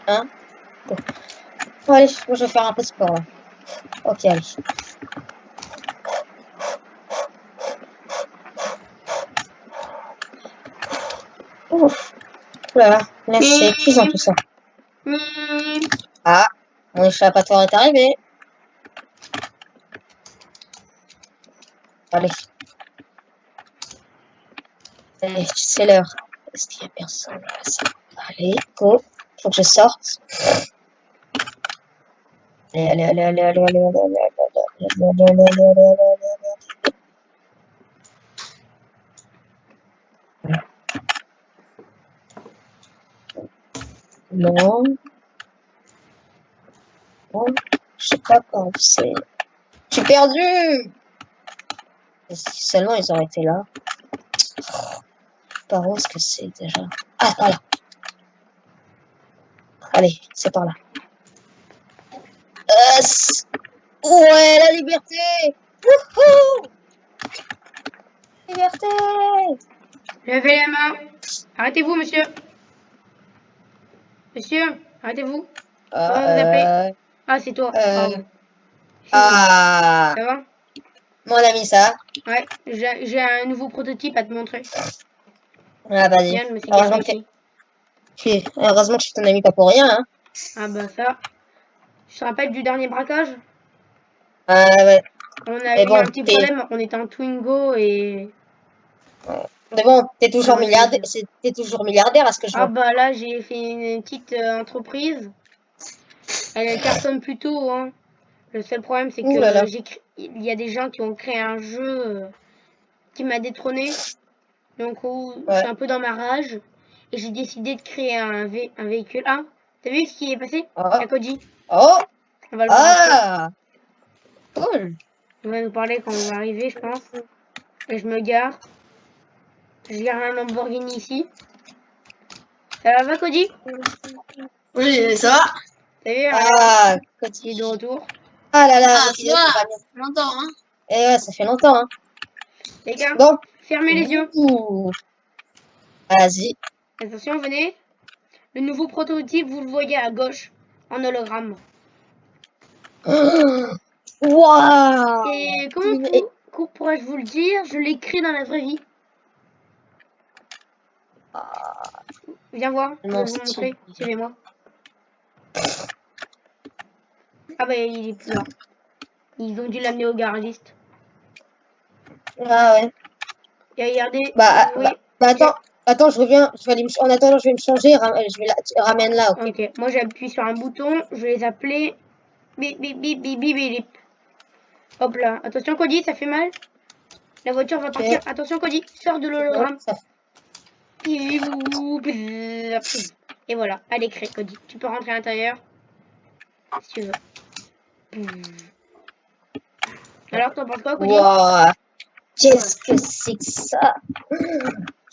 Hein? Bon, allez, moi je vais faire un peu de sport là. Ok, allez. Ouf. Oulala, là c'est épuisant tout ça. Ah, mon échappatoire est arrivé. Allez. Allez, c'est l'heure. Est-ce qu'il y a personne là? Allez, go. Faut que je sorte. Allez, allez, allez, allez, allez, allez, allez, allez, allez, allez, allez, allez, allez, allez, allez. Non. Non. Je sais pas quand c'est. Je suis perdu! Et si seulement ils auraient été là. Par où est-ce que c'est déjà? Ah, voilà. Allez, c'est par là. Ouais, la liberté! Wouhou! Liberté! Levez la main. Arrêtez-vous, monsieur. Monsieur, arrêtez-vous. Comment vous appelez? Ah, c'est toi. Pardon. Ah, Ça va? mon ami, ça. Ouais, j'ai un nouveau prototype à te montrer. Ah, vas-y. Viens, je me suis garé ici. Heureusement que je suis ton ami pas pour rien, hein. Ah bah ça. Je te rappelle du dernier braquage? Ah, ouais. On a Mais eu bon, un petit problème, on était en Twingo et... Mais bon, t'es toujours Ah, milliardaire, t'es toujours milliardaire à ce que je ah vois. bah là, j'ai fait une petite entreprise. Elle cartonne plutôt, hein. Le seul problème, c'est Ouh là là. que il y a des gens qui ont créé un jeu qui m'a détrôné. Donc, je suis Ouais. un peu dans ma rage. Et j'ai décidé de créer un véhicule. Ah, t'as vu ce qui est passé? Oh, À Koji. oh, On va le voir après. ah, cool. Il va nous parler quand on va arriver, je pense. Et je me gare. Je gare un Lamborghini ici. Ça va, Koji? Oui, ça va. T'as vu, regarde, Ah, il est de retour. ah là là, Ah, l'épisode ça va va. bien. Longtemps, hein. Eh ouais, ça fait longtemps, hein. Les gars, Bon. fermez les yeux. Ouh. Vas-y. Attention, venez. Le nouveau prototype, vous le voyez à gauche, en hologramme. Waouh. Et comment pourrais-je vous le dire? Je l'ai créé dans la vraie vie. Viens voir, je vais vous montrer. Suivez-moi. Ah bah il est plus là. Ils ont dû l'amener au garagiste. Ah ouais. Et regardez, Bah, oui. attends, je reviens. Je vais aller en attendant, je vais me changer. Je vais ramène là, ok. Ok, moi j'appuie sur un bouton, je vais les appeler. Bip bip bip bip bip bip. Hop là, attention Cody, ça fait mal. La voiture va partir. Attention Cody, sors de l'hologramme. Et voilà, elle est créée Cody. Tu peux rentrer à l'intérieur si tu veux. Alors t'en penses quoi Cody? Wow. Qu'est-ce que c'est que ça?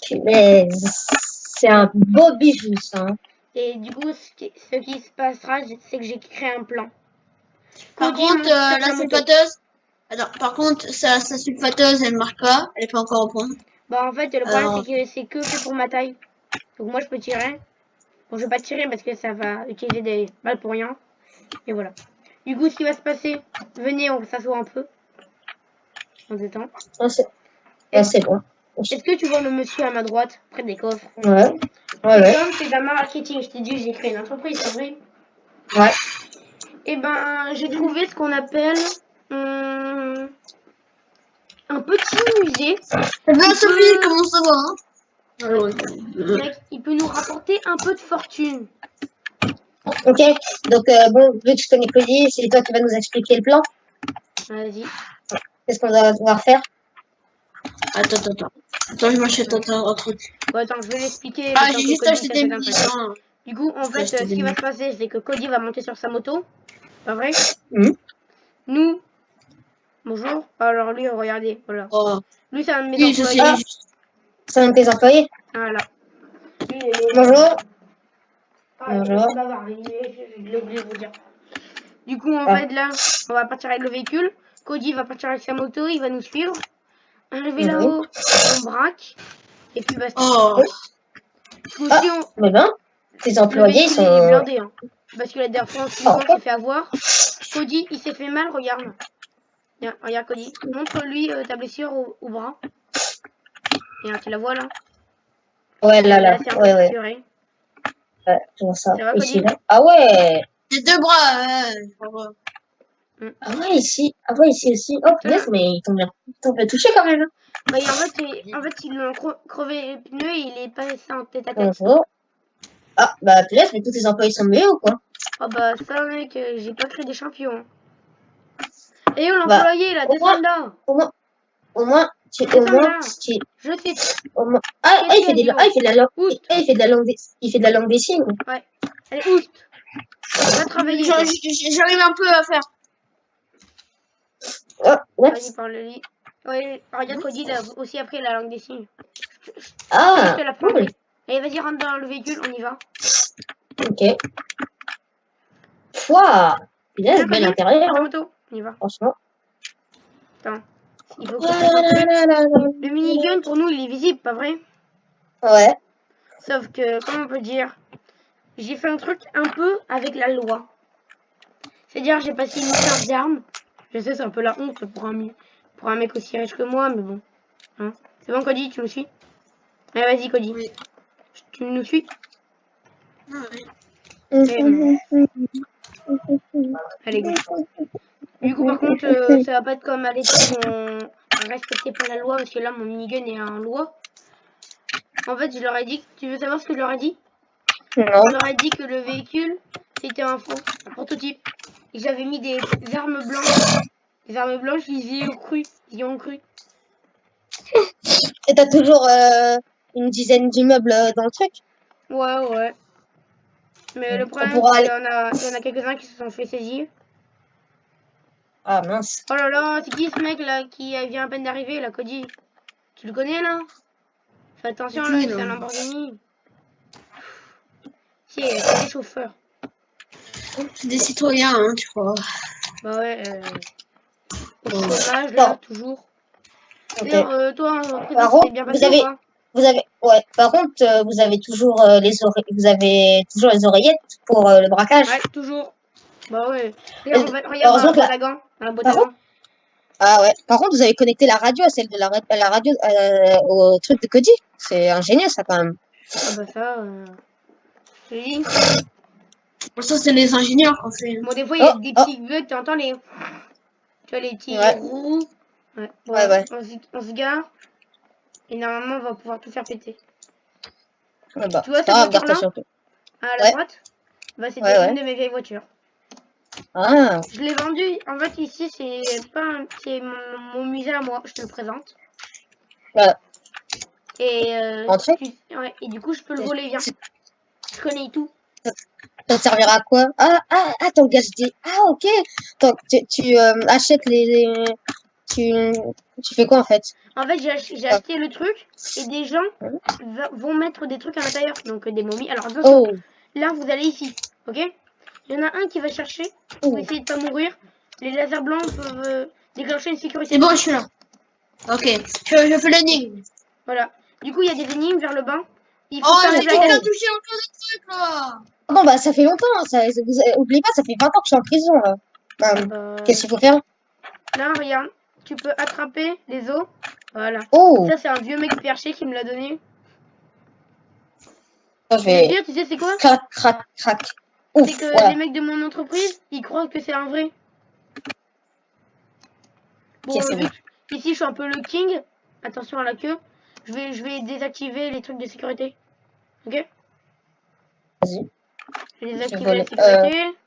Punaise. C'est un beau bijou, ça. Hein. Et du coup, ce qui se passera, c'est que j'ai créé un plan. Par contre, la sulfateuse... Attends, par contre, sa sulfateuse, elle marche pas. Elle est pas encore au point. Bah en fait, le problème, c'est que c'est que fait pour ma taille. Donc moi, je peux tirer. Bon, je vais pas tirer parce que ça va utiliser des balles pour rien. Et voilà. Du coup, ce qui va se passer, venez, on s'assoit un peu. On se détend. C'est bon. Est-ce que tu vois le monsieur à ma droite, près des coffres? Ouais. Cet homme, c'est d'un marketing. Je t'ai dit, j'ai créé une entreprise, c'est vrai? Ouais. Et ben, j'ai trouvé ce qu'on appelle un petit musée. Eh bien, Sophie, comment ça va, hein? Mec, il peut nous rapporter un peu de fortune. Ok, donc bon, vu que je connais Cody, c'est toi qui vas nous expliquer le plan. Vas-y. Qu'est-ce qu'on va devoir faire? Attends, je m'achète un truc. Bon, attends, je vais l'expliquer. Ah, j'ai juste acheté des musiques. Du coup, en fait, ce qui va se passer, c'est que Cody va monter sur sa moto. Pas vrai? Nous, bonjour. Alors lui, regardez, voilà. Oh. Lui, c'est un de mes employés. C'est un de tes employés? Voilà. Lui, bonjour. Bonjour. J'ai oublié de vous dire. Du coup, en fait, là, on va partir avec le véhicule. Cody va partir avec sa moto, il va nous suivre. Arrivé là-haut, on braque. Et puis basta. Mais ben. tes Le employés, ils véhicule, il est sont... blindé. Hein. Parce que la dernière fois, Oh, on s'est fait avoir. Cody, il s'est fait mal, regarde. Regarde Cody. Montre-lui ta blessure au bras. Regarde, tu la vois là? ouais, là. C'est un peu Ouais, ouais. fissuré. Ouais, je vois ça. Ça va, Ici, Cody? là. Ah ouais. Les deux bras. Ah ouais, ici. Ah ouais, ici aussi. Oh, punaise, mais ils t'ont bien touché quand même. Bah, et en fait, ils lui ont crevé les pneus et il est passé en tête à tête. Bonjour. Ah, bah, punaise, mais tous tes employés sont mieux ou quoi? Oh bah ça mec, j'ai pas créé des champions. Et où Bah, l'employé là, au moins, descends là. au moins, au moins, tu, au Descends moins, là. tu, Je suis. au moins... Ah, Qu'est-ce qu'il y a, Dio? il fait de la langue, Oust. il fait de la langue, il fait de la langue des signes. Ouais. Allez, oust. Va travailler toi. J'arrive un peu à faire. Oh, what? Vas-y, parle-lui. Ouais, regarde Cody, il a aussi appris la langue des signes. Je Ah, te cool. l'apprendrai. Allez, vas-y, rentre dans le véhicule, on y va. Ok. Waouh, punaise, Viens, bel Cody, intérieur, prends ta hein, moto, on y va. franchement. Attends, il faut que je fasse un truc. Le minigun, pour nous, il est visible, pas vrai? Ouais. Sauf que, comment on peut dire, j'ai fait un truc un peu avec la loi. C'est-à-dire, j'ai passé une licence d'armes. Je sais, c'est un peu la honte pour un mec aussi riche que moi, mais bon. Hein. C'est bon, Cody, tu me suis? Allez, vas-y, Cody. Oui. Tu nous suis? Oui. Allez, go. Du coup, par contre, ça va pas être comme à l'époque où on respectait pas la loi, parce que là, mon minigun est en loi. En fait, je leur ai dit, tu veux savoir ce que je leur ai dit? Non. Je leur ai dit que le véhicule, c'était un prototype. Et que j'avais mis des armes blanches. Les armes blanches, ils y ont cru. Et t'as toujours une dizaine d'immeubles dans le truc? Ouais. Mais le On problème, pourra c'est qu'il aller... y en a quelques-uns qui se sont fait saisir. Ah mince. Oh là là, c'est qui ce mec là qui vient à peine d'arriver, là, Cody? Tu le connais là? Fais attention là, c'est un Lamborghini. C'est que des chauffeurs. Des citoyens, hein, tu crois. Bah ouais, au chômage Bon, là, toujours. ok. D'ailleurs, toi, en Par prison, contre, c'était bien passé ou pas? ouais. Par contre, vous avez toujours vous avez toujours les oreillettes pour le braquage. Ouais, toujours. Bah ouais. D'ailleurs, regarde Heureusement que boîte à gants. Dans la boîte par à contre, gants. ah ouais. Par contre, vous avez connecté la radio à celle de la radio au truc de Cody. C'est ingénieux ça quand même. Ah bah ça, je te dis. Pour ça, c'est les ingénieurs qu'on fait. Bon, des fois, il y a Oh, des oh, petits bugs, tu entends les... Tu vois, les petits ouais, roues. Ouais, bon, ouais. on se gare. Et normalement, on va pouvoir tout faire péter. Ah bah, Tu vois c'est cette pas grave, garde-toi voiture-là, surtout. à la Ouais, droite? Bah, c'était ouais. une de mes vieilles voitures. Ah, Je l'ai vendue. En fait, ici, c'est pas c'est mon musée à moi. Je te le présente. voilà. Et, Entrez. ouais, et du coup, je peux le voler, viens. Je connais tout. Ça te servira à quoi? Attends, gage des... Ah, ok. Attends, tu achètes tu, tu fais quoi en fait? En fait, j'ai Ah. acheté le truc et des gens vont mettre des trucs à l'intérieur. Donc, des momies. Alors, attention. Oh, Là, vous allez ici. Ok? Il y en a un qui va chercher pour oh. essayer de pas mourir. Les lasers blancs peuvent déclencher une sécurité. C'est bon, je suis là. Ok, je fais l'énigme. Voilà. Du coup, il y a des énigmes vers le bas. Il faut Oh, que j'ai t'enlèves la quelqu'un tête. touché encore des trucs là. Bon, bah, ça fait longtemps. Hein, oubliez pas, ça fait 20 ans que je suis en prison. Là. Ah bah, Qu'est-ce qu'il faut faire? là, regarde. Tu peux attraper les os. Voilà. Oh, Ça, c'est un vieux mec perché qui me l'a donné. ça, je Et le vais... pire, tu sais, c'est quoi? Crac. Ouf, C'est que voilà. les mecs de mon entreprise, ils croient que c'est un vrai. Bon, Ok, c'est bon. ici, je suis un peu le king. Attention à la queue. Je vais désactiver les trucs de sécurité. Ok? Vas-y. Je vais Je désactiver la vole. sécurité.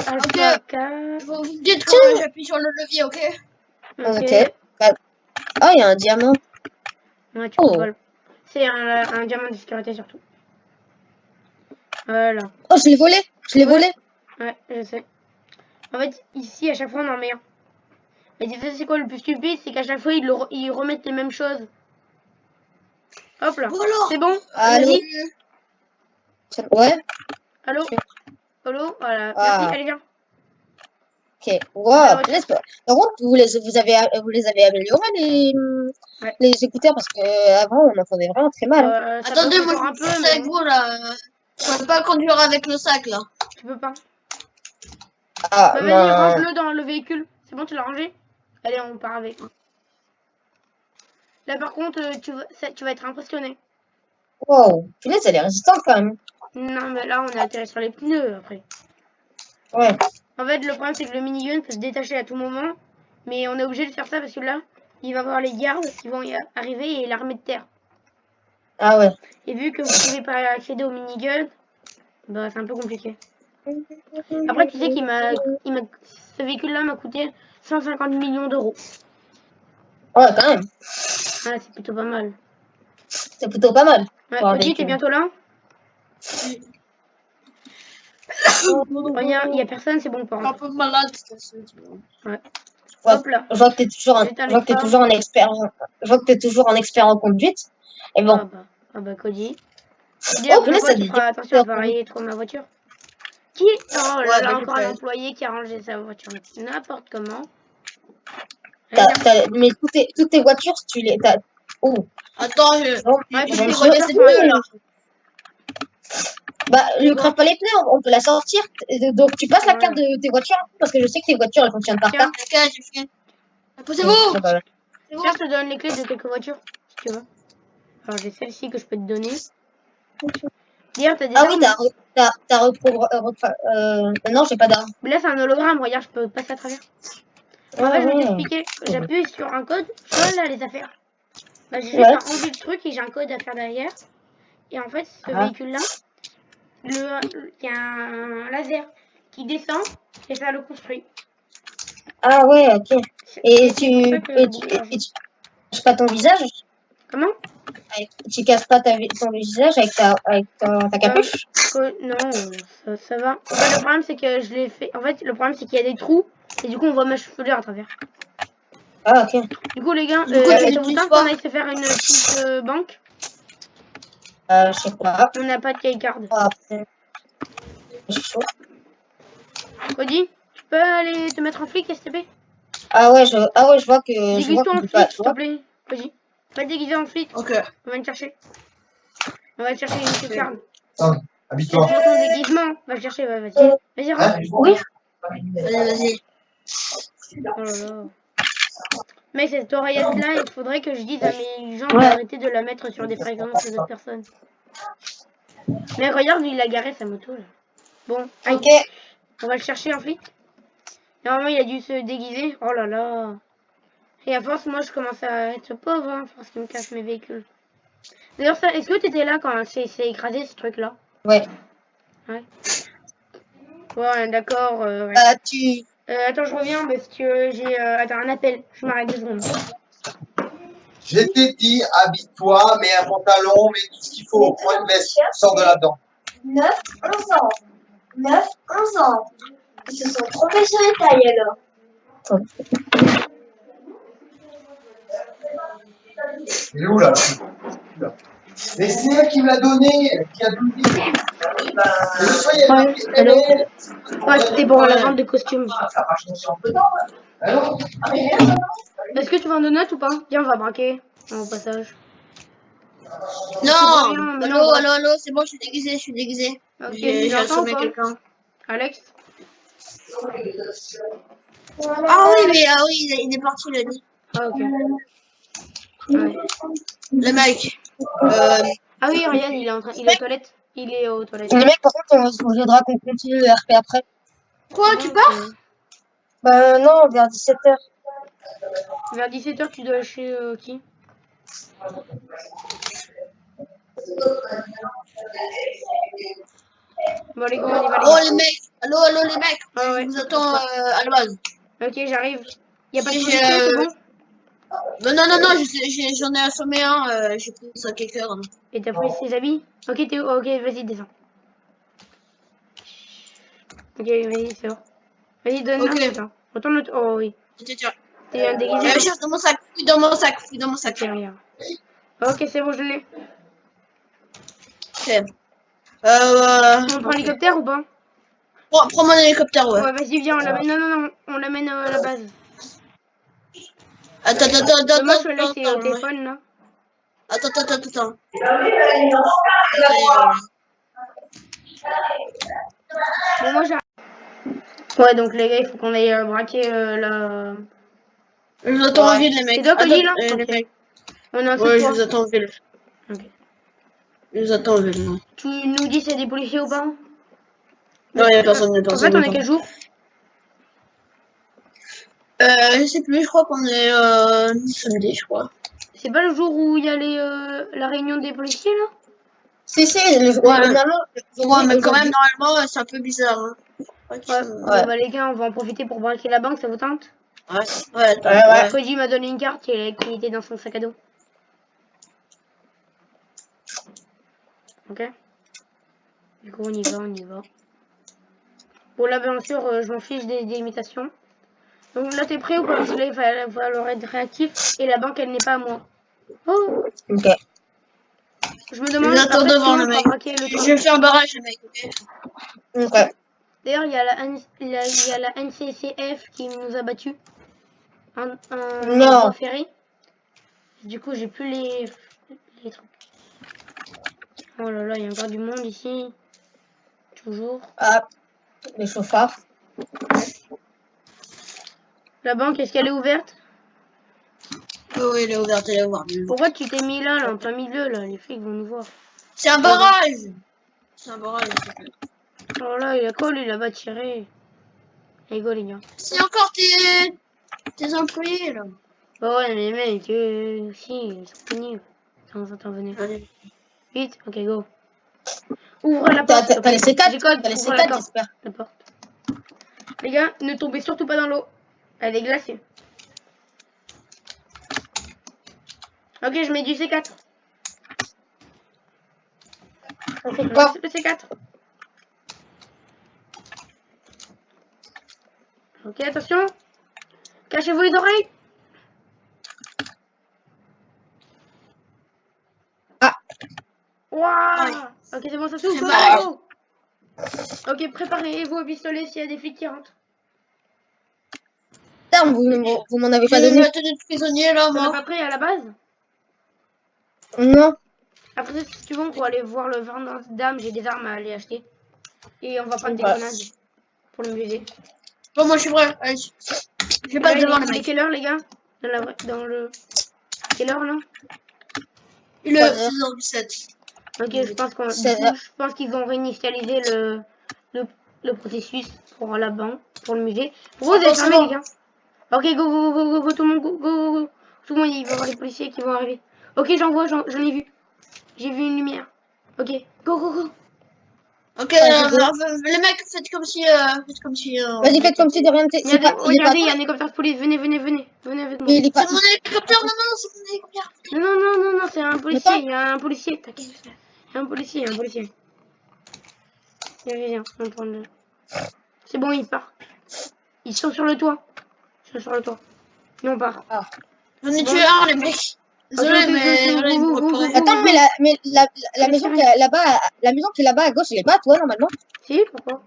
Alpha Ok. 4. Vous me dites quand j'appuie sur le levier, ok? Ok. Bah... Oh, il y a un diamant. Ouais, tu Oh. rigoles. C'est un diamant de sécurité surtout. Voilà. Oh, je l'ai volé. Je l'ai volé. Ouais, je sais. En fait, ici, à chaque fois, on en met un. Mais tu sais, c'est quoi le plus stupide? C'est qu'à chaque fois, ils remettent les mêmes choses. Hop là. Voilà. C'est bon? Allô? Vas-y. Ouais. Allô? Allô? Voilà. Ah. Merci. Allez, viens. Ok. Wow. Punaise, par contre, vous les avez améliorés Ouais. les écouteurs parce que avant on entendait vraiment très mal. Hein. Ça Attendez, bloque moi encore je un peu, suis mais avec bon. vous là. Je peux pas conduire avec le sac, là. Tu peux pas. Ah, Bah, vas-y, ben... range-le dans le véhicule. C'est bon, tu l'as rangé? Allez, on part avec. Là, par contre, tu vas être impressionné. Wow, punaise, elle est résistante quand même. Non, mais là, on est atterri sur les pneus après. Ouais. En fait, le problème, c'est que le minigun peut se détacher à tout moment. Mais on est obligé de faire ça parce que là, il va y avoir les gardes qui vont y arriver et l'armée de terre. Ah ouais. Et vu que vous pouvez pas accéder au minigun, bah, c'est un peu compliqué. Après, tu sais ce véhicule-là m'a coûté 150 millions d'euros. Ouais, quand même. Ah, c'est plutôt pas mal. C'est plutôt pas mal. Ouais, pour un Cody, t'es véhicule. bientôt là? Regarde, il y a personne, c'est bon pour Je suis un rentrer. peu malade, Ouais. Ouais. Hop là. Je vois que t'es toujours, Je je vois que t'es pas. toujours un expert. Je vois que t'es toujours un expert en conduite. Et bon. Ah bah Cody. Cody, Oh, la prochaine punaise, fois, ça tu dit. feras attention à pas rayer trop ma voiture. Oh là Ouais, là, bah, encore j'ai un fait. employé qui a rangé sa voiture. N'importe comment. Mais toutes tes voitures, tu les. Oh. Attends, je. Bon, Ouais, je toutes vais les je- voitures c'est sont mieux, à là. Bah, C'est ne quoi? crève pas les pneus, on peut la sortir. Donc, tu passes la Voilà. carte de tes voitures, parce que je sais que tes voitures, elles fonctionnent par Tiens, carte. Ok, j'ai fait. Posez-vous! Ça va. C'est bon. tiens, je te donne les clés de quelques voitures, si tu veux. Alors, j'ai celle-ci que je peux te donner. D'ailleurs, t'as des Ah oui, armes, hein. t'as non, j'ai pas d'armes. Mais là, c'est un hologramme, regarde, je peux passer à travers. En Ah fait, je vais ouais. t'expliquer. J'appuie sur un code, je vois là les affaires. Bah, j'ai juste Ouais. à enlever le truc et j'ai un code à faire derrière. Et en fait, ce Ah. véhicule-là, il y a un laser qui descend et ça le construit. Ah ouais, ok. Et c'est pour ça que c'est beaucoup d'argent. tu casses pas ton visage? Comment? Tu casses pas ton visage avec ta capuche? Non, ça va. En fait, le problème, c'est que je l'ai fait. En fait, le problème, c'est qu'il y a des trous et du coup, on voit ma chevelure à travers. Ah, ok. Du coup, les gars, Du coup, tu ça vous l'utilises tente pas? qu'on aille se faire une petite banque? Je sais pas. On n'a pas de key card. Ah, je suis chaud. Cody, tu peux aller te mettre en flic, s'il te plaît? Ah ouais, je vois que, Déguise-toi en tu peux pas, flic, tu s'il te vois. plaît. Cody, va te déguiser en flic. Ok. On va te chercher. On va te chercher une key card. Attends, habille-toi. Prends ton déguisement. Va le chercher, ouais, vas-y. Vas-y, rentre. Hein? Oui. Vas-y. Oh là là. Mais cette oreillette-là, il faudrait que je dise à mes gens Ouais. d'arrêter de la mettre sur des fréquences d'autres personnes. Mais regarde, il a garé sa moto là. Bon, aïe. Ok. On va le chercher en flic. Normalement, il a dû se déguiser. Oh là là. Et à force, moi, je commence à être pauvre, hein, parce qu'il me casse mes véhicules. D'ailleurs, ça, est-ce que tu étais là quand c'est écrasé ce truc-là? Ouais. Ouais. Ouais, d'accord. Ouais. Tu. Attends, je reviens parce que j'ai. Attends, un appel. Je m'arrête 2 secondes. Je t'ai dit, habille-toi, mets un pantalon, mets tout ce qu'il faut. Prends une veste, sors de là-dedans. 9, 11 ans. 9, 11 ans. Ils se sont trompés sur les tailles alors. Il est où là? Là. Mais c'est elle qui me l'a donné, qui a tout dit. Et le soir, il y a Ouais, marqué allô? ML. Ouais, c'était pour la vente de costumes. Ça marche en peu temps. Allô? Est-ce que tu vends de notes ou pas? Viens, on va braquer. Au passage. Non! Rien, mais Allô, non, allô, allô, c'est bon, je suis déguisé, je suis déguisé. Ok, J'ai j'entends ou assommé pas? quelqu'un. Alex? Ah oui, mais ah oui, il est parti, le dit. Ah, ok. Ouais. Le mec. Ah oui, regarde, il est aux toilettes. Il est aux toilettes. Les mecs, par contre, on viendra qu'on continue le RP après. Quoi, tu pars? Bah non, vers 17h. Vers 17h, tu dois chez qui? Bon, les gars, on y va, les Oh gars. les mecs, allô les mecs, Ah ouais. je vous attends à la base. Ok, j'arrive. Y a pas de J'ai, policier, c'est bon? Non, j'en ai assommé un, j'ai pris ça quelqu'un. Et t'as pris ses habits? Ok, ok, vas-y, descends. Ok, vas-y, c'est bon. Vas-y, donne-le. Ok. Attends. Retourne le. Oh oui. Tiens. T'es un déguisé? Cherche dans mon sac, fouille dans mon sac, fouille dans mon sac. Ok, regarde. Ok, c'est bon, je l'ai. Ok. On prend l'hélicoptère ou pas? Prends mon hélicoptère, ouais. Ouais, vas-y, viens, on l'amène. Non, on l'amène à la base. Attends. Dommage que là, c'est au téléphone, là. Attends. Bon, moi j'arrive. Ouais, donc les gars, il faut qu'on aille braquer la. Je vous attends en ville, les mecs. C'est toi, Koji, là les Ok. mecs. On est en dessous Ouais, de je toi. vous attends en ville. Ok. Je vous attends en ville, non. Tu nous dis s'il y a des policiers ou pas? Non, y'a personne, y'a En personne. fait, on est quel jour? Je sais plus, je crois qu'on est samedi, je crois. C'est pas le jour où il y a la réunion des policiers, là? Si, Ouais. normalement, Ouais, mais quand aujourd'hui- même, normalement, c'est un peu bizarre. Hein. Ouais. Ouais. Bon, bah, les gars, on va en profiter pour braquer la banque, ça vous tente? Ouais. Koji m'a donné une carte qui était dans son sac à dos. Ok. Du coup, on y va, on y va. Bon, là, bien sûr, je m'en fiche des imitations. Donc là, t'es prêt ou pas? Parce que là, il va falloir être réactif. Et la banque, elle n'est pas à moi. Oh! Ok. Je me demande Je l'attends après, devant, si le on va mec. braquer le Je train. vais faire un barrage, les mecs, ok? Ok. D'ailleurs, il y a la NCCF qui nous a battus. Non. Voie ferrée. Du coup, j'ai plus les trucs. Oh là là, il y a encore du monde ici. Toujours. Ah, les chauffards. La banque, est-ce qu'elle est ouverte? Oui, il est ouvert, il est ouvert. Pourquoi tu t'es mis là, en plein milieu, là? Les flics vont nous voir. C'est un barrage! C'est un barrage, s'il te plaît. Oh là, il a quoi, lui, là-bas, tiré? Les gars, les gars. C'est encore tes employés, là. Bah ouais, mais mec, si, ils sont pénibles. Attends, venez. Allez. Vite, ok, go. Ouvre la porte. s'il te T'as les plaît. C4? J'ai code, T'as les ouvre la C4, porte. j'espère. La porte. Les gars, ne tombez surtout pas dans l'eau. Elle est glacée. Ok, je mets du C4. On fait quoi? Le C4. Ok, attention. Cachez-vous les oreilles. Ah. Waouh. Ok, c'est bon, ça s'ouvre. mal. Go. Ok, préparez-vous au pistolet s'il y a des flics qui rentrent. Putain, vous m'en avez pas Je vais donné. mettre des prisonniers, là, On n'a moi. pas pris à la base. Non. Après, si tu veux, on peut aller voir le vendeur d'armes. J'ai des armes à aller acheter. Et on va prendre des Ouais. grenades pour le musée. Bon, moi, je suis prêt. Allez, je passe devant, les Il est mecs. quelle heure, les gars? Dans le... Quelle heure, là? Il est 6h17. Ok, je pense qu'ils vont réinitialiser le processus pour la banque, pour le musée. Pour vous, vous êtes fermés, les gars. Ok, go, tout le monde, go. Tout le monde, il va y avoir les policiers qui vont arriver. Ok, j'en ai vu. J'ai vu une lumière. Ok, go. Ok, Ouais, les mecs, faites comme si... Vas-y, faites comme si de rien n'était. Il est pas Regardez, il y a un hélicoptère de police. Venez avec moi. Mais il est pas. C'est mon hélicoptère, non, c'est mon hélicoptère. Non, c'est un policier. Il y a un policier. T'inquiète. Il y a un policier. Viens, on va prendre le... C'est bon, il part. Ils sont sur le toit. Et on part. J'en ai tué un, les mecs. Désolé, Ok, mais... voilà, ils m'ont repéré. Attends, mais la maison qui est là-bas, la maison qui est là-bas à gauche, elle est pas à toi normalement. Si, pourquoi?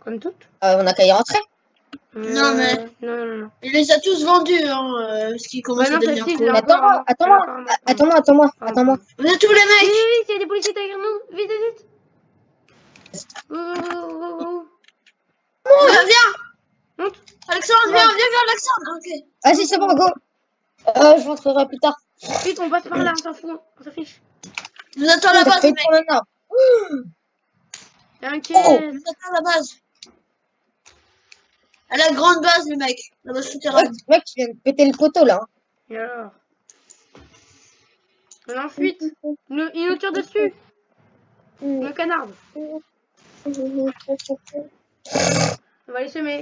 Comme toutes. On a qu'à y rentrer. Non, mais... Non. Il les a tous vendus, hein, ce qui commence Bah non, à devenir celle-ci, cool. je l'ai encore. Attends-moi. Vous êtes tous les mecs. Vite, il y a des policiers derrière nous. Vite. Go. Viens. Monte. Alexandre, viens, Alexandre. Ok. Vas-y, c'est bon, go. Je rentrerai plus tard. Vite, on passe par là, on s'en fout. On s'en fiche. Je vous attends à la base, les mecs. T'inquiète. Je vous attends à la base. À la grande base, les mecs. La base souterraine. Mec, tu viens de péter le poteau là. Et alors? On est en fuite. Il nous tire dessus. Mon canard. On va les semer.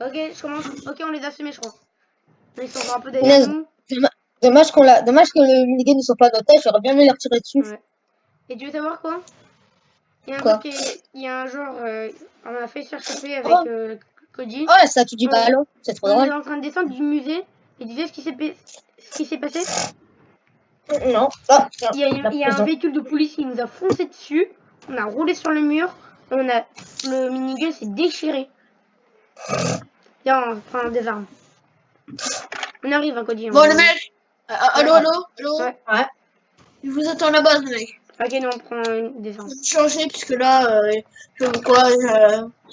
Ok, je commence. Ok, on les a semés, je crois. Ils sont encore un peu derrière nous. Dommage que le minigun ne soit pas d'otage, j'aurais bien aimé les retirer dessus. Ouais. Et tu veux savoir quoi? Il y a un Quoi? truc il y a un genre, on a fait surchauffer avec Koji. Oh, la statue du ballon, c'est trop On est drôle. en train de descendre du musée et tu sais ce qui s'est passé? Non, ah, Il y a un véhicule de police qui nous a foncé dessus. On a roulé sur le mur. Le minigun s'est déchiré. Viens, on prend des armes. On arrive, hein, Koji. Bon, les mecs. Allô. Ouais. Ouais. Je vous attends à la base, les mecs. Ok, nous on prend une descente. Je vais changer puisque là, je sais quoi,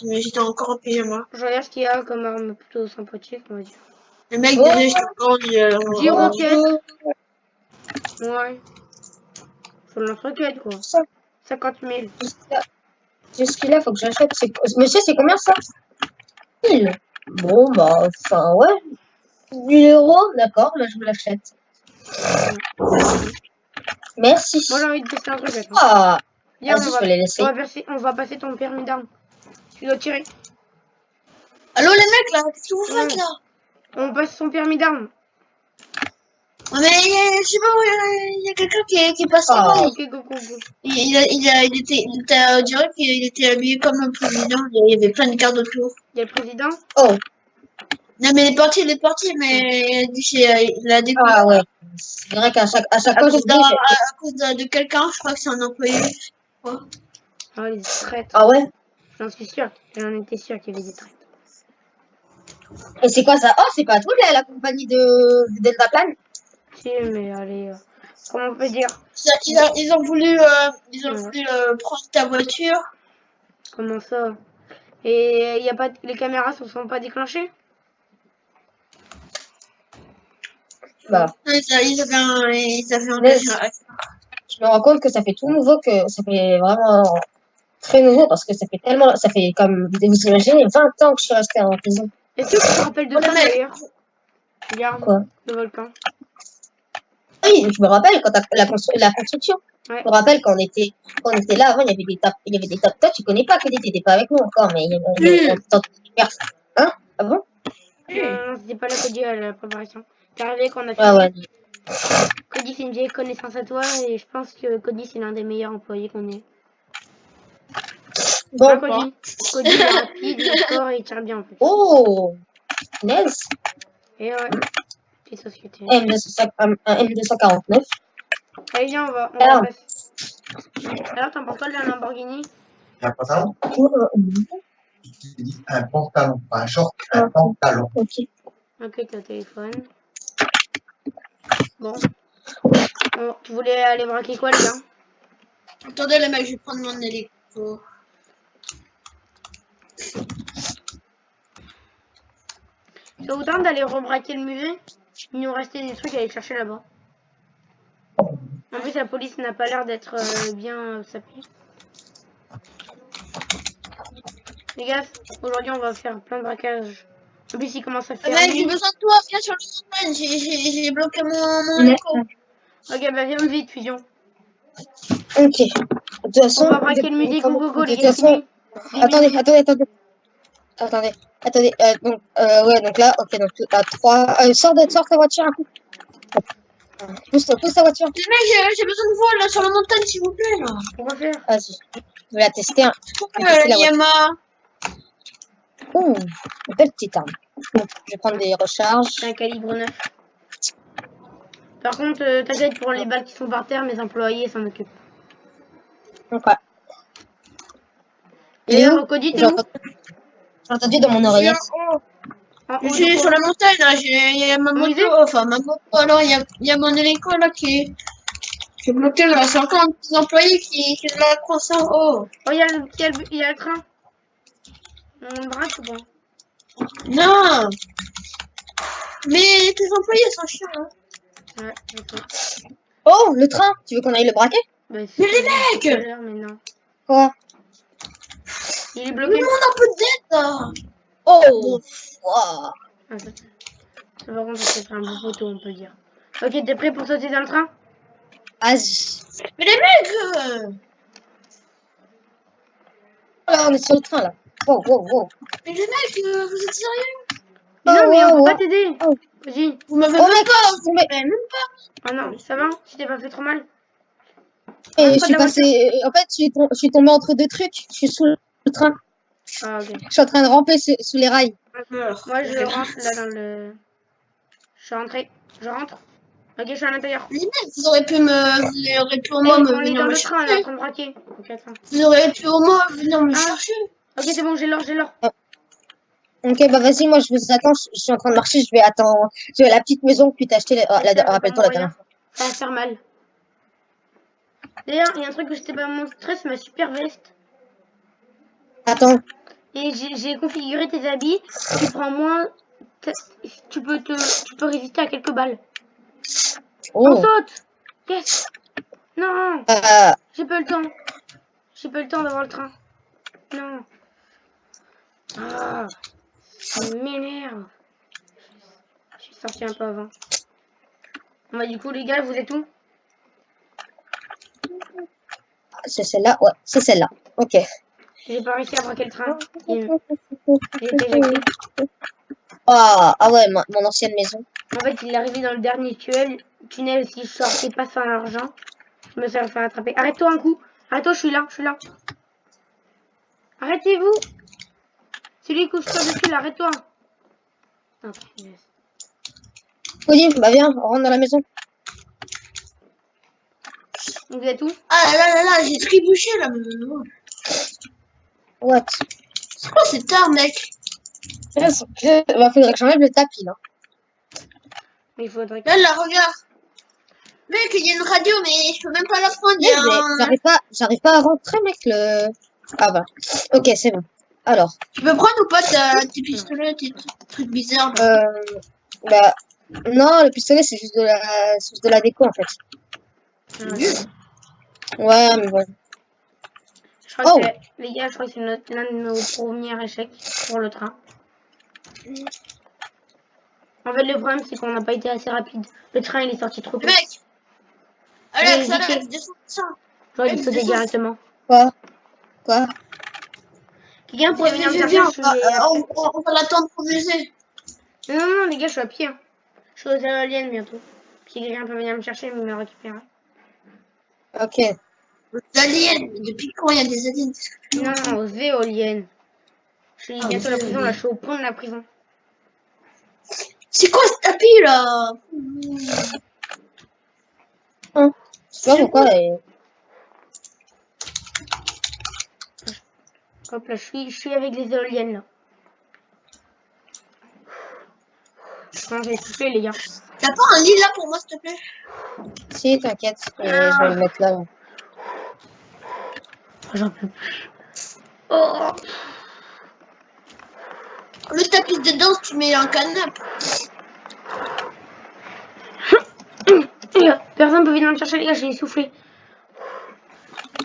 j'étais encore en pyjama. Je regarde ce qu'il y a comme arme plutôt sympathique, on va dire. Le mec, Oh. déjà, j'étais encore 10 roquettes. Ouais. Faut le lance-roquette, quoi. 50 000. Jusque-là, faut que j'achète. Monsieur, c'est combien ça? 1000. Bon, bah, enfin, ouais. 1000 €, d'accord, là, je me l'achète. Merci. Moi, j'ai envie de tester un truc, attends. Ah, Viens, vas-y, je vais les laisser. on va passer ton permis d'armes. Tu dois tirer. Allô, les mecs, là, qu'est-ce que vous faites, là? On passe son permis d'armes. Mais je sais pas, il y a quelqu'un qui est passé Ah. là. Ok, go. Il était, on dirait qu'il était habillé comme un président. Il y avait plein de cartes autour. Il y a le président. Oh, Non, mais il est parti, mais il a dit il a découvert. ah ouais. C'est vrai qu'à chaque À fois, je cause, dis, j'ai- à cause de quelqu'un, je crois que c'est un employé. Ah, les traîtres. Ah ouais? J'en suis sûre. J'en étais sûre qu'il y avait des traîtres. Et c'est quoi ça? Oh, c'est pas toi, la compagnie de Deltaplan? Si, mais allez. Comment on peut dire? Ils ont voulu, prendre ta voiture. Comment ça? Et y a pas, les caméras ne sont pas déclenchées? Bah, Ils avaient mais engagé je me rends compte que ça fait tout nouveau, que ça fait vraiment très nouveau, parce que ça fait comme, vous imaginez, 20 ans que je suis restée en prison. Est-ce que tu te rappelles de Oh, ça le mec. d'ailleurs? Regarde, Quoi? le volcan. Oui, je me rappelle quand la construction. Ouais. Je me rappelle quand on était là avant, il y avait des top. Toi, tu connais pas, Kelly, t'étais pas avec nous encore, mais on t'entendait personne. Hein? Ah bon? Non, c'était pas la Cody à la préparation. T'es arrivé quand on a fait. Ah ouais. Cody, c'est une vieille connaissance à toi et je pense que Cody, c'est l'un des meilleurs employés qu'on ait. Bon. Hein, Cody? Cody, il est rapide, il est fort et il tire bien en fait. Oh! Naise. Et ouais, petite société. Un M249. Allez, viens, on va Alors. passer. Alors, t'en penses quoi de la Lamborghini? Un pantalon? Je dis un pantalon, pas un short, un pantalon. Ok. Ok, t'as le téléphone. Bon. Tu voulais aller braquer quoi, les gars? Attendez, les mecs, je vais prendre mon hélico. Ça vous tente d'aller rebraquer le musée? Il nous restait des trucs à aller chercher là-bas. En plus, la police n'a pas l'air d'être bien sapée. Les gars, aujourd'hui, on va faire plein de braquages. En plus, il commence à faire Mec, j'ai nuit. besoin de toi, viens sur le montagne, j'ai bloqué mon hélico. Ok, bah viens vite, Fusion. Ok. De toute façon, On va braquer le musée Google, de il toute est façon, fini. attendez. Ouais, donc là, ok, donc à 3. Sors ta voiture un coup. Pousse ta voiture. Les mecs, j'ai besoin de vous là sur la montagne, s'il vous plaît. Là. Pourquoi faire? Vas-y. Je vais la tester. Je vais tester la voiture. Yama. Ouh, une belle petite arme. Bon, je vais prendre des recharges. C'est un calibre 9. Par contre, t'inquiète pour les balles qui sont par terre, mes employés s'en occupent. Donc, Et alors, Cody, t'es où? J'ai entendu dans mon oreillette. Je suis sur la montagne là, il y a ma moto, enfin ma moto, alors il y a mon hélico là qui est bloqué là, c'est encore un petit employé qui est là coincé en haut. Oh, il y a le train. On le braque ou pas? Non. Mais tes employés sont chiants hein. Ouais, ok. Oh, le train. Tu veux qu'on aille le braquer? Bah, mais les mecs! Mais non. Quoi? Il est bloqué. Le monde un peu de dette là. Oh, wow. Ah, ça par contre, ça fait un beau photo, on peut dire. Ok, t'es prêt pour sauter dans le train? Vas-y. Mais les mecs Là, on est sur le train là. Wow. Mais les mecs, vous êtes sérieux? Non, mais on peut pas t'aider. Vas-y. Vous m'avez Oh, même mec, pas, même pas. Oh non, ça va? Tu t'es pas fait trop mal? Et je suis passé. En fait, je suis tombé entre deux trucs. Je suis sous le train. Ah, ok. Je suis en train de ramper sous les rails. Moi, je rentre là dans le... Je suis rentré. Je rentre. Ok, je suis à l'intérieur. Les mecs, vous aurez pu au moins me On est venir dans me le train, on est en chercher. train de braquer. Ok, attends. Vous aurez pu au moins venir me chercher. Ok, c'est bon, j'ai l'or. Ok, bah vas-y, moi je vous attends. Je suis en train de marcher. Je vais attendre. Je vais à la petite maison que tu t'as acheté. Rappelle-toi la dernière fois. Ça va faire mal. D'ailleurs, il y a un truc que je t'ai pas montré, c'est ma super veste. Attends. Et j'ai configuré tes habits. Tu prends moins. Tu peux résister à quelques balles. On Oh. saute. Yes. Non. J'ai pas le temps. J'ai pas le temps d'avoir le train. Non. Ah. Ça m'énerve. Je suis sorti un peu avant. Bah, du coup, les gars, vous êtes où? C'est celle-là? Ouais, c'est celle-là. Ok. J'ai pas réussi à braquer le train. J'ai été éjecté. Ah ouais, mon ancienne maison. En fait, il est arrivé dans le dernier tunnel. Si je sortais pas sans l'argent, je me serais fait attraper. Arrête-toi un coup. Arrête-toi, je suis là. Arrêtez-vous. Celui qui couche dessus, là, arrête-toi. Oh, punaise. Cody, bah viens, on rentre dans la maison. Vous êtes où? Ah là, j'ai trébuché là. What? C'est quoi cette arme, mec? Bah, faudrait que j'enlève le tapis, là. Il faudrait que... Là, regarde. Mec, il y a une radio, mais je peux même pas la prendre. J'arrive pas à rentrer, mec, le... Ah bah. Ok, c'est bon. Alors. Tu peux prendre ou pas tes pistolets, tes trucs bizarres là. Bah... Non, le pistolet, c'est juste de la déco, en fait. Ouais, mais bon. Je crois que les gars, je crois que c'est l'un de nos premiers échecs pour le train. En fait, le problème, c'est qu'on n'a pas été assez rapide. Le train, il est sorti trop tôt. Mec! Alex, descends. J'aurais dû sauter directement. Quoi? Quelqu'un pourrait venir me chercher, on va l'attendre pour baiser. Non, les gars, je suis à pied. Hein. Je suis aux éoliennes bientôt. Si quelqu'un peut venir me chercher, il me récupérer. Ok. Les aliens, depuis quand il y a des aliens? Non, aux éoliennes. Je suis bientôt à la prison, là, je suis au point de la prison. C'est quoi ce tapis là? Je sais pas pourquoi. Hop là, je suis avec les éoliennes là. Non, j'ai soufflé les gars. T'as pas un lit là pour moi s'il te plaît? Si, t'inquiète, je vais le mettre là. J'en peux plus. Oh. Le tapis de danse, tu mets un canapé. Personne peut venir me chercher les gars, j'ai essoufflé.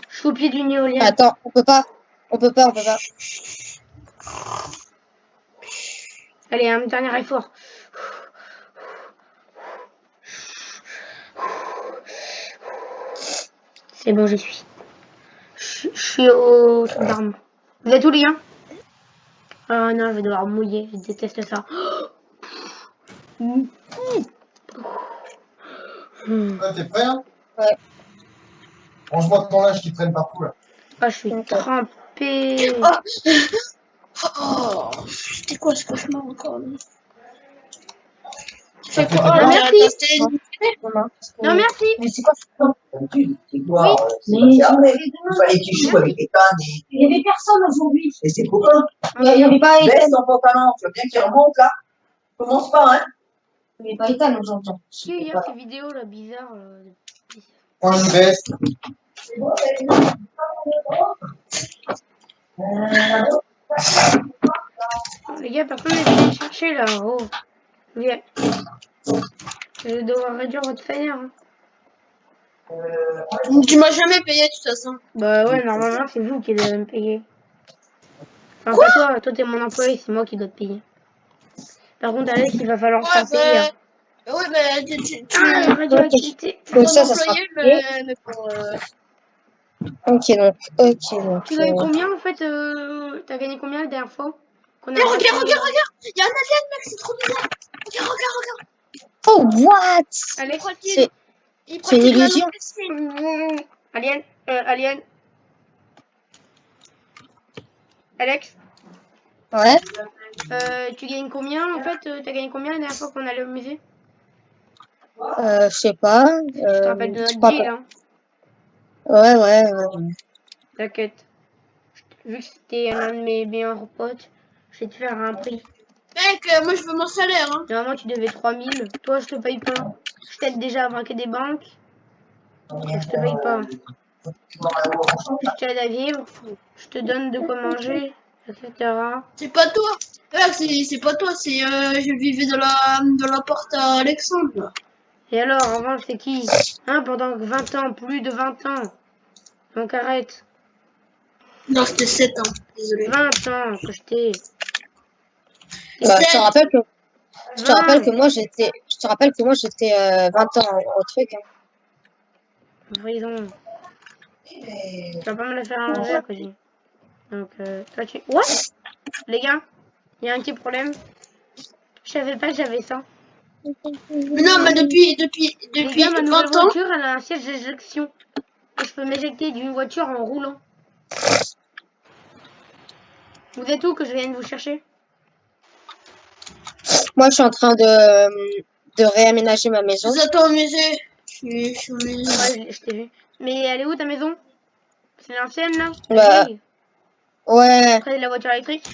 Je suis au pied d'une éolienne. Attends, on peut pas. Allez, un dernier effort. C'est bon, j'y suis. Je suis au truc d'armes. Vous êtes où les gars? Oh non, je vais devoir mouiller, je déteste ça. T'es prêt hein? Ouais. Range-moi ton linge qui traîne partout là. Ah, je suis trempée. Oh, c'était quoi ce cauchemar encore? Ça fait quoi? Merci. Non, merci. Mais c'est quoi ça? C'est quoi? Il fallait qu'il joue avec Ethan et... Il y avait personne aujourd'hui. Et ses copains. Il y avait pas Ethan. Baisse ton pantalon, tu veux bien qu'il remonte là? Commence pas, hein? Il y avait pas Ethan aujourd'hui. Il y a ces vidéos là bizarres. Prends une veste. Les gars, personne n'est venu me chercher là. Oh. Viens. Je vais devoir réduire votre salaire. Hein. Tu m'as jamais payé de toute façon. Bah ouais, normalement c'est vous qui devez me payer. Enfin, pas toi t'es mon employé, c'est moi qui dois te payer. Par contre, Alex, il va falloir s'en payer. Hein. Oui, mais tu la radioactivité. Donc ça sera mais pour... Ok, donc. Tu gagnes combien en fait t'as gagné combien la dernière fois regarde, il y a un alien mec, c'est trop bizarre. Regarde. Oh, what? Alex, c'est une illusion. Alien. Alex. Ouais. Tu gagnes combien en fait t'as gagné combien la dernière fois qu'on allait au musée? Je sais pas. Je te rappelle de notre deal, hein. Ouais. T'inquiète. Vu que c'était un de mes meilleurs potes, je vais te faire un prix. Mec, moi je veux mon salaire. Hein. Normalement, tu devais 3000. Toi, je te paye pas. Je t'aide déjà à braquer des banques. Je te paye pas. Je t'aide à vivre. Je te donne de quoi manger, etc. C'est pas toi. C'est pas toi, c'est je vivais dans la porte à Alexandre. Et alors, avant, c'est qui? Hein, pendant 20 ans, plus de 20 ans. Donc arrête. Non, c'était 7 ans, désolé. 20 ans que je t'ai. Bah, je te rappelle que je te 20. rappelle que moi j'étais 20 ans au truc. Hein. Prison. Tu vas pas me la faire à l'envers, que j'ai. Donc, toi tu. What? Les gars, il y a un petit problème. Je savais pas que j'avais ça. Mais non, mais depuis Les gars, ma 20 nouvelle ans. voiture, elle a un siège d'éjection. Et je peux m'éjecter d'une voiture en roulant. Vous êtes où que je vienne vous chercher? Moi je suis en train de réaménager ma maison. Vous attends au musée. Je suis au musée. Ouais, je t'ai vu. Mais elle est où ta maison? C'est l'ancienne là? Bah, vieille ouais, Près de la voiture électrique?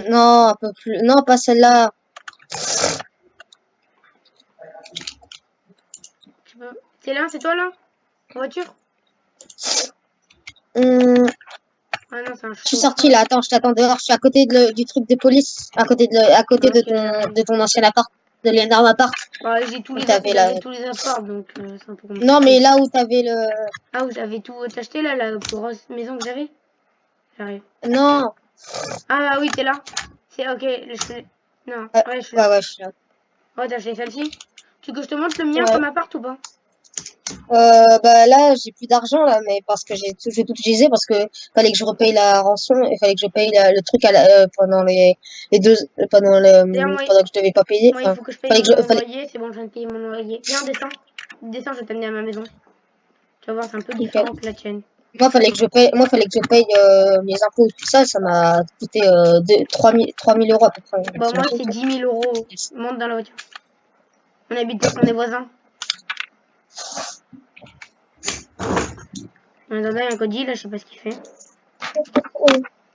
non, un peu plus. Non, pas celle-là. Tu peux... C'est là? C'est toi là? En voiture? Ah non, c'est un Je suis sortie là, attends, je t'attends dehors, je suis à côté du truc de police, à côté de ton ancien appart, de l'énorme appart. Ouais, j'ai tous les apparts, donc c'est un peu compliqué. Non, mais là où t'avais le... Ah, où j'avais tout acheté là, la grosse maison que j'avais? J'arrive. Non. Ah oui, t'es là. C'est ok, non, ouais, je suis là. Ouais, je suis là. Oh, t'as acheté celle-ci? Tu veux que je te montre le mien Ouais. comme appart ou pas? Bah là, j'ai plus d'argent là, mais parce que j'ai tout utilisé parce que fallait que je repaye la rançon et fallait que je paye le truc pendant les deux pendant pendant que je devais pas payer. Moi, Enfin, il faut que je paye fallait que mon je fallait... loyer. C'est bon, je viens de payer mon loyer. Viens, descends. Descends, je vais t'amener à ma maison. Tu vas voir, c'est un peu différent que la tienne. Moi, fallait que je paye mes impôts, tout ça, ça m'a coûté 3 000 euros à peu près. Bon, moi, c'est 10 000 euros. Monte dans la voiture. On est voisins. En attendant, il y a un Cody, là, je sais pas ce qu'il fait.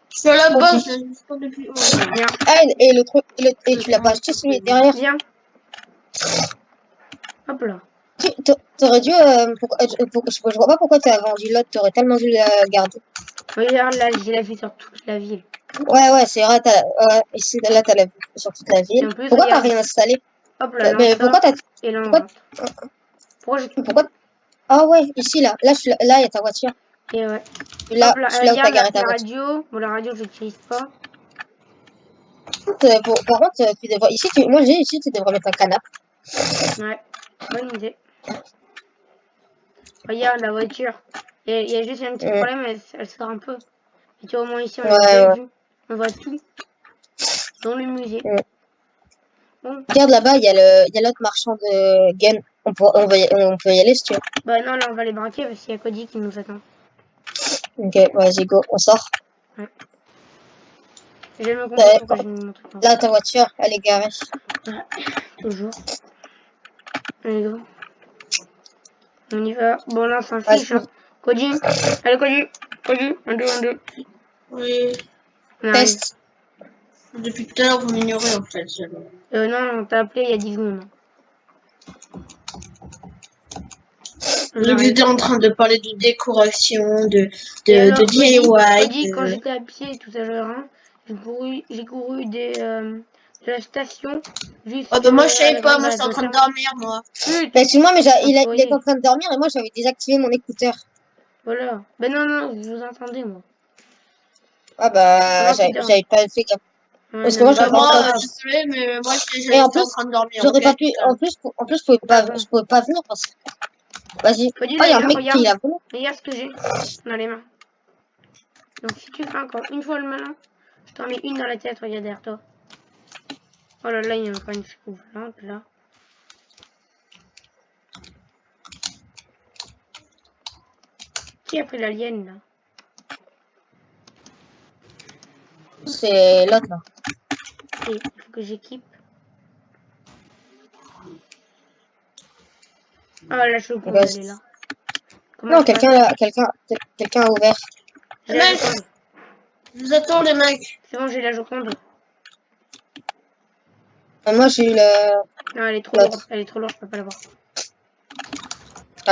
Je suis à la base, je suis pas depuis. Viens. Ah, et le truc, et tu l'as pas acheté celui derrière? Viens. Hop là. T'aurais dû, je vois pas pourquoi t'as vendu l'autre, t'aurais tellement dû la garder. Regarde, là, j'ai la vue sur toute la ville. Ouais, c'est vrai, ici, là, t'as la vue sur toute la ville. Plus, Pourquoi t'as regarde. rien installé? Hop là, Mais pourquoi t'as... Et là, Pourquoi... Ah ouais, ici, là, là, il y a ta voiture. Et ouais. Là, hop là, je suis là où t'as garé ta radio. voiture. Bon, la radio, je l'utilise pas. Par contre, tu devrais... Moi, ici, tu devrais mettre un canapé. Ouais, bonne idée. Regarde la voiture. Il y a juste un petit problème, elle sort un peu. Et tu vois, au moins ici, on a une belle vue. On voit tout dans le musée. Bon. Regarde là-bas, il y a l'autre marchand de games. On peut y aller si tu veux. Bah non, là, on va les braquer parce qu'il y a Cody qui nous attend. Ok, vas-y, go, on sort. Ouais. J'ai me comprendre pourquoi j'ai mis mon truc. Là, ta voiture, elle est garée. Ouais, toujours. Allez, go. On y va. Bon, là, on s'en fiche. Hein. Cody. Allez, Cody. Cody. 1, 2, 1, 2. Oui. Test. Depuis tout à l'heure, vous m'ignorez en fait. Non, on t'a appelé il y a 10 secondes. Vous étiez en train de parler de décoration, de DIY. DIY. Quand j'étais à pied tout à l'heure, hein, j'ai couru de la station jusqu'à... Oh bah moi je savais pas, moi j'étais en train de dormir moi. Bah excuse-moi, mais il est en train de dormir et moi j'avais désactivé mon écouteur. Voilà. Ben non, je vous entendais moi. Ah bah j'avais pas fait gaffe. Parce que moi désolé, mais moi j'étais en train de dormir. J'aurais pas pu, en plus je pouvais pas venir parce que... Vas-y. Oh, il y a un mec qui l'a volé. Regarde ce que j'ai dans les mains. Donc si tu fais encore une fois le malin, je t'en mets une dans la tête, regarde derrière toi. Oh là là, il y a encore une scouvante là. Qui a pris l'alien là? C'est l'autre là. Et il faut que j'équipe. Ah là, je peux aller là. Non, quelqu'un a ouvert. Je vous attends les mecs. C'est bon, j'ai la Joconde. Moi j'ai eu le... Non, elle est trop lourde, je peux pas la voir.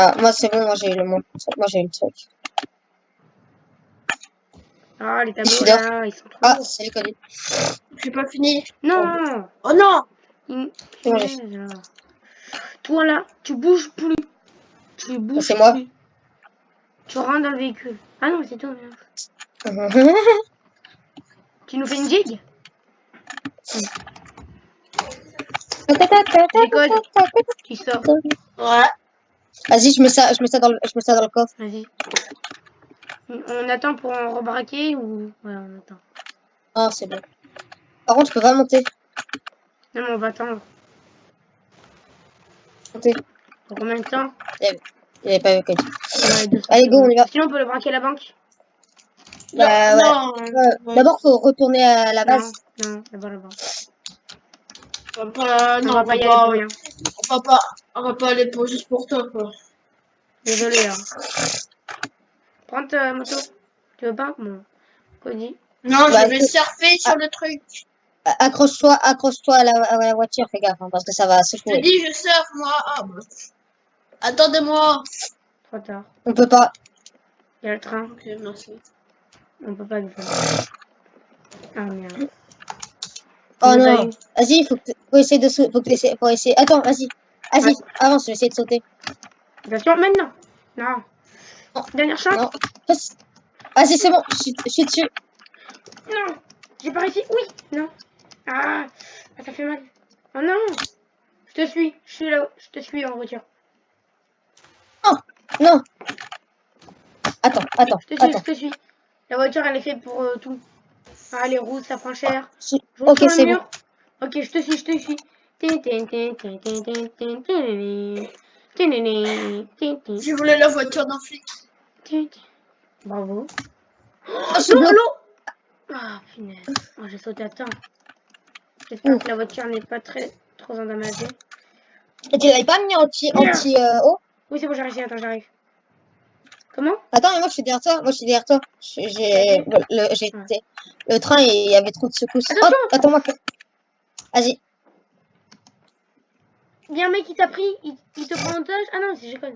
Ah, moi, c'est bon, moi, j'ai eu moi, j'ai eu le truc. Ah, les Je tableaux suis là. là, ils sont trop Ah, beaux. c'est les colis. J'ai pas fini. Non. Oh non. C'est moi, j'ai fait. Toi là, tu bouges plus. Tu bouges C'est moi. plus. Tu rentres dans le véhicule. Ah non, c'est toi. Merde. Tu nous fais une jig? Décode. Tu sors. Ouais. Vas-y, je mets ça dans le coffre. Vas-y. On attend pour en rebraquer ou... Ouais, on attend. Ah, c'est bon. Par contre, je peux pas monter. Non, mais on va attendre. Monter. Pour combien de temps? Il n'y avait pas eu colis. Ouais, Allez, go, on y va. Sinon, on peut le braquer à la banque. Bah, Non. ouais. D'abord, faut retourner à la base. Non, d'abord là-bas. On va pas, non, On va pas y aller pour rien. On va pas aller pour juste pour toi, quoi. Désolé, hein. Prends ta moto. Tu veux pas? Bon. Cody. Non, Bah, je vais surfer sur le truc. Accroche-toi à la voiture, fais gaffe, hein, parce que ça va Je secouer. dis, je surfe, moi. Ah, bah. Attendez-moi. Trop tard. On peut pas. Il y a le train. Ok, merci. On peut pas le faire. Ah merde. Oh Nous a non. eu. Vas-y, faut essayer de sauter. Faut essayer. Attends, vas-y. Vas-y, avance, je vais essayer de sauter. Attention, maintenant. Non. Non. Dernière chance. Non. Vas-y, c'est bon, je suis dessus. Non. J'ai pas réussi. Oui. Non. Ah. Ça fait mal. Oh non. Je te suis. Je suis là. Je te suis en voiture. Non. Attends. Je te suis. La voiture, elle est faite pour tout. Ah, les roues, ça prend cher. Je Ok, sur le c'est bon. mur. Ok, je te suis. Je voulais la voiture d'un flic. Bravo. Oh, je bloque. L'eau. Ah, punaise. Oh, j'ai sauté à temps. J'espère que la voiture n'est pas trop endommagée. Et tu l'avais pas mis anti-eau? Oui, c'est bon, j'ai réussi. Attends, j'arrive. Comment? Attends, mais moi, je suis derrière toi. Le train, il y avait trop de secousses. Attention. Hop, attends-moi. Vas-y. Il y a un mec qui t'a pris. Il te prend en otage. Ah non, c'est Gécole.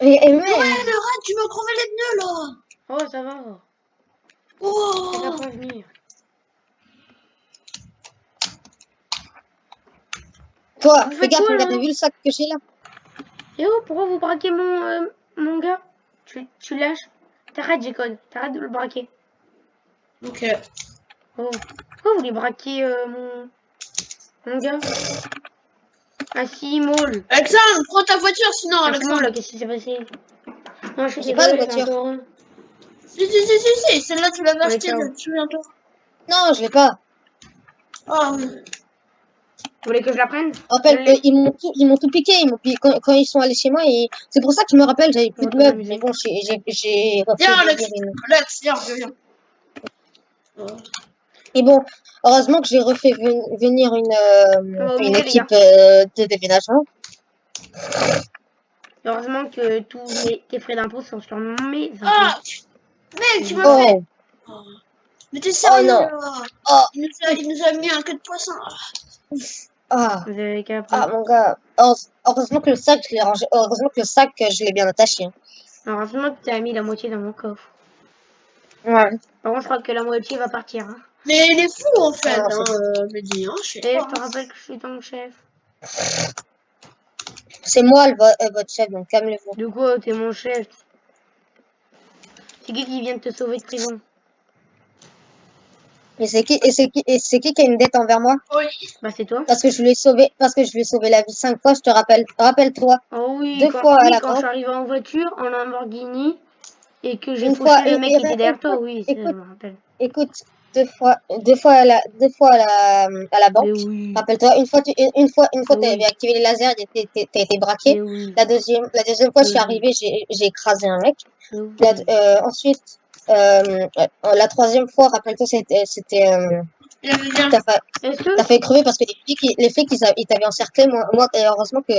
Mais, Ouais, le rat, tu m'as crevé les pneus, là. Oh, ça va. Oh. Ça va pas venir. Toi, Vous fais faites gaffe, quoi, là? t'as vu le sac que j'ai là? Et oh, pourquoi vous braquez mon gars? Tu lâches. T'arrêtes, Gécole. T'arrêtes de le braquer. Ok. Oh. Pourquoi vous voulez braquer mon gars? Ah si, Maul. Alexandre, prends ta voiture, sinon, Ah, Alexandre. là, qu'est-ce qui s'est passé? Non, je suis J'ai pas de désolée, voiture. c'est encore... Si, celle-là, tu l'avais Ouais, achetée, ciao. souviens-toi. Non, je l'ai pas. Ah, Vous voulez que je la prenne? Rappelle, ils m'ont tout piqué. Quand ils sont allés chez moi, c'est pour ça que je me rappelle, j'avais plus de Retourne à la meubles. maison. Mais bon, j'ai refait viens, Alex. venir Alex, viens. Et bon, heureusement que j'ai refait venir On va au une musée, les gars. équipe de déménagement. Heureusement que tous tes frais d'impôt sont sur mes impôts. Ah, mec, tu m'as fait. Oh, Mais t'es sérieux, non. là. Oh, Il nous a mis un queue de poisson. ah, Vous avez qu'à ah, prendre. mon gars. Heureusement que le sac, je l'ai rangé. Heureusement que le sac, je l'ai bien attaché. Hein. Heureusement que tu as mis la moitié dans mon coffre. Ouais. Par contre, je crois que la moitié va partir. Hein. Mais il est fou, en fait, Ah, Mehdi, hein, je sais Et pas. je te rappelle que je suis ton chef. C'est moi votre chef, donc calmez-vous. Du coup, t'es mon chef. C'est qui vient de te sauver de prison? Et c'est qui qui a une dette envers moi? Oui. Bah, c'est toi. Parce que je lui ai sauvé la vie 5 fois, je te rappelle. Rappelle-toi. Oh oui, 2 fois à la quand je banque. suis arrivée en voiture, en Lamborghini, et que j'ai Une fauché fois, le mec qui était derrière toi, écoute, oui, je écoute, me rappelle. écoute, deux fois à la banque. Mais oui. Rappelle-toi, une fois, Oui. t'avais activé les lasers, t'as été braqué. Mais oui. La deuxième fois, je suis Oui. arrivée, j'ai écrasé un mec. Mais oui. Ensuite, la troisième fois, rappelle-toi, t'as fait crever parce que les flics, ils t'avaient encerclé. Moi, et heureusement que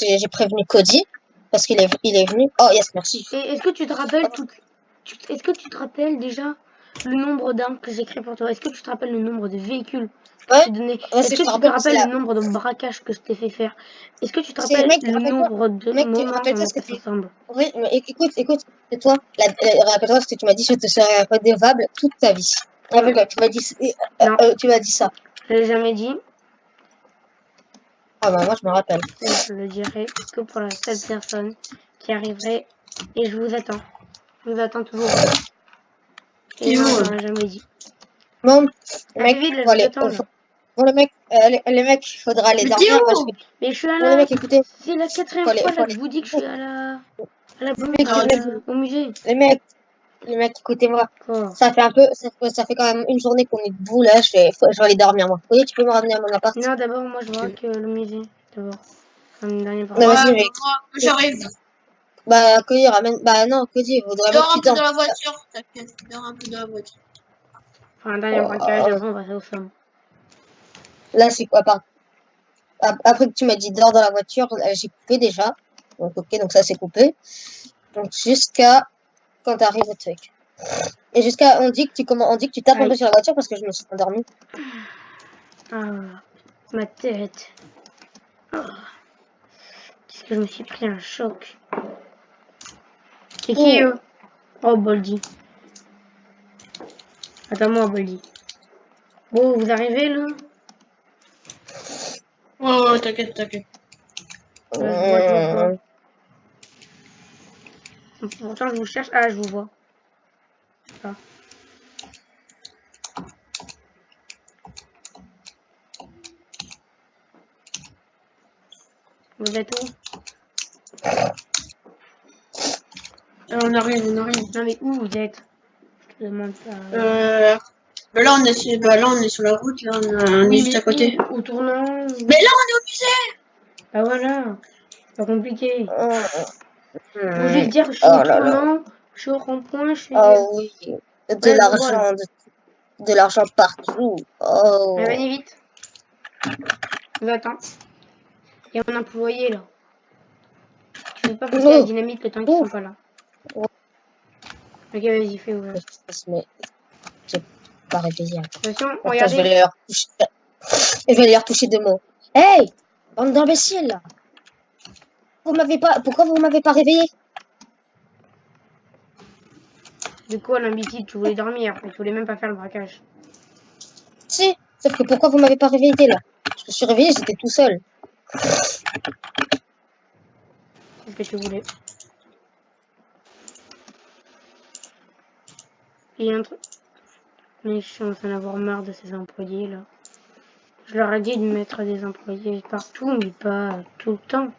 j'ai prévenu Cody parce qu'il est venu. Oh yes, merci. Et est-ce que tu te rappelles est-ce que tu te rappelles déjà le nombre d'armes que j'ai créé pour toi? Est-ce que tu te rappelles le nombre de véhicules que Ouais. je t'ai donné? Est-ce que tu te rappelles le nombre de braquages que je t'ai fait faire? Est-ce que tu te rappelles le nombre de moments où on a passé ensemble? Oui, mais écoute, c'est toi. Rappelle-toi ce que tu m'as dit, je te serai redevable toute ta vie. Rappelle-toi, tu m'as dit, tu m'as dit ça. Je l'ai jamais dit. Ah bah moi je me rappelle. Et je le dirai que pour la seule personne qui arriverait. Et je vous attends. Je vous attends toujours. Et non, je l'aurais jamais dit. Bon, mec, vite, là, bon, allez, bon, les mecs, il faudra les dormir. Mais je suis à bon, les mecs, écoutez. C'est la 4e fois là que je vous dis que je suis à la banque, au musée. Les mecs, écoutez-moi. Ça fait quand même une journée qu'on est debout là. Je vais aller dormir moi. Oui, tu peux me ramener à mon appart? Non, d'abord, moi je vois que le musée. D'abord. Vas-y, mec. J'arrive. Bah, Cody ramène. Bah, non, Cody, il vaudrait dors un peu dans la voiture, t'inquiète. Dors un peu dans la voiture. Enfin, un dernier braquage, après on va faire au somme. Là, c'est quoi, après que tu m'as dit dors dans la voiture, j'ai coupé déjà. Donc, ok, donc ça c'est coupé. Donc, jusqu'à quand t'arrives au truc. Et jusqu'à, on dit que tu tapes un peu sur la voiture parce que je me suis endormie. Ah, ma tête. Oh. Qu'est-ce que je me suis pris un choc. C'est qui eux? Oh, Boldy. Attends-moi, Boldy. Bon, vous arrivez là? Ouais, t'inquiète. Pourtant, je vous cherche. Ah, je vous vois. Ah. Vous êtes où? On arrive. Non, mais où vous êtes? Je te demande pas. Là, on est sur la route, là, on est juste à côté. Au tournant. Mais là, on est au musée! Ah, voilà. C'est pas compliqué. Faut juste dire, je suis au tournant, je suis au rond-point, je suis... Oh oui, de l'argent partout. Oh. Mais venez vite. Je vous attends. Il y a mon employé là. Tu veux pas passer la dynamite le temps qu'ils sont pas là. Ok, vas-y, fais ouvrir. Mais j'ai pas réveillé. Attention, regardez. Je vais les retoucher 2 mots. Hey, bande d'imbéciles. Pourquoi vous m'avez pas réveillé? Du coup, l'imbécile, tu voulais dormir, mais tu voulais même pas faire le braquage. Si, sauf que pourquoi vous m'avez pas réveillé là? Je me suis réveillé, j'étais tout seul. C'est ce que tu voulais. Il y a un truc. Mais je suis en train d'avoir marre de ces employés là. Je leur ai dit de mettre des employés partout, mais pas tout le temps.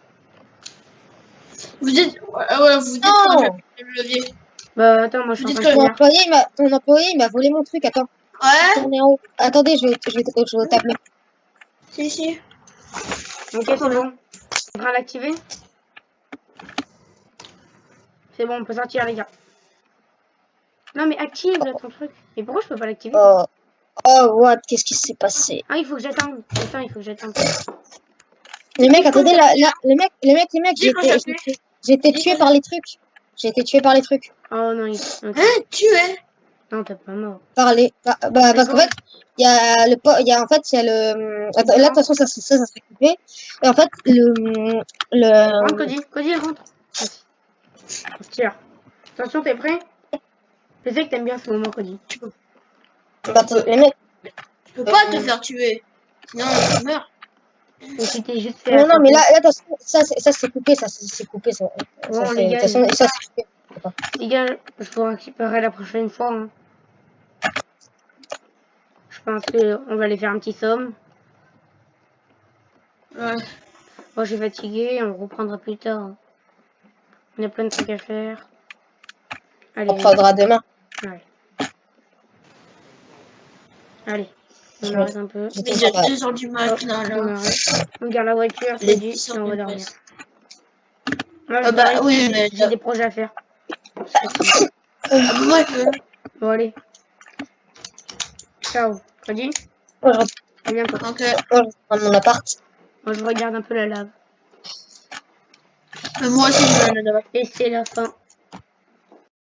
Vous dites quand le levier. Bah attends, moi je suis en train de ton employé il m'a volé mon truc, attends. Ouais. Attendez, je vais t'appeler. Si. Ok, c'est bon. On va l'activer. C'est bon, on peut sortir les gars. Non mais active là ton truc. Mais pourquoi je peux pas l'activer? What? Qu'est-ce qui s'est passé? Ah, il faut que j'attende. Attends, il faut que j'attende. Les mecs, attendez, là, les mecs, j'ai été tué par les trucs. J'ai été tué par les trucs. Oh non, okay. Hein, tué? Non, t'es pas mort. Parce qu'en fait, il y a le... Attends, là, de toute façon, ça s'est coupé. Et en fait, Rentre, Cody, rentre. Tire. Attention, t'es prêt? Je sais que t'aimes bien ce moment, Cody. Les mecs... Tu peux pas te faire tuer. Sinon, tu meurs. Et si t'es juste fait... Non, mais là, ça s'est coupé, ça s'est coupé. Bon, les gars, ça s'est coupé. Les gars, je vous récupérerai la prochaine fois. Hein. Je pense qu'on va aller faire un petit somme. Ouais. Moi, je suis fatigué, on reprendra plus tard. Hein. On a plein de trucs à faire. Allez, on reprendra demain. Ouais. Allez, on arrête un peu. Mais il y a 2 h du matin, là. On garde la voiture, et on va dormir. Bah oui, mais... J'ai des projets à faire. Moi, je veux. Bon, allez. Ciao. Cody? À bientôt. Ok. Je prends mon appart. Moi, je regarde un peu la lave. Moi aussi, je veux la lave. Et c'est la fin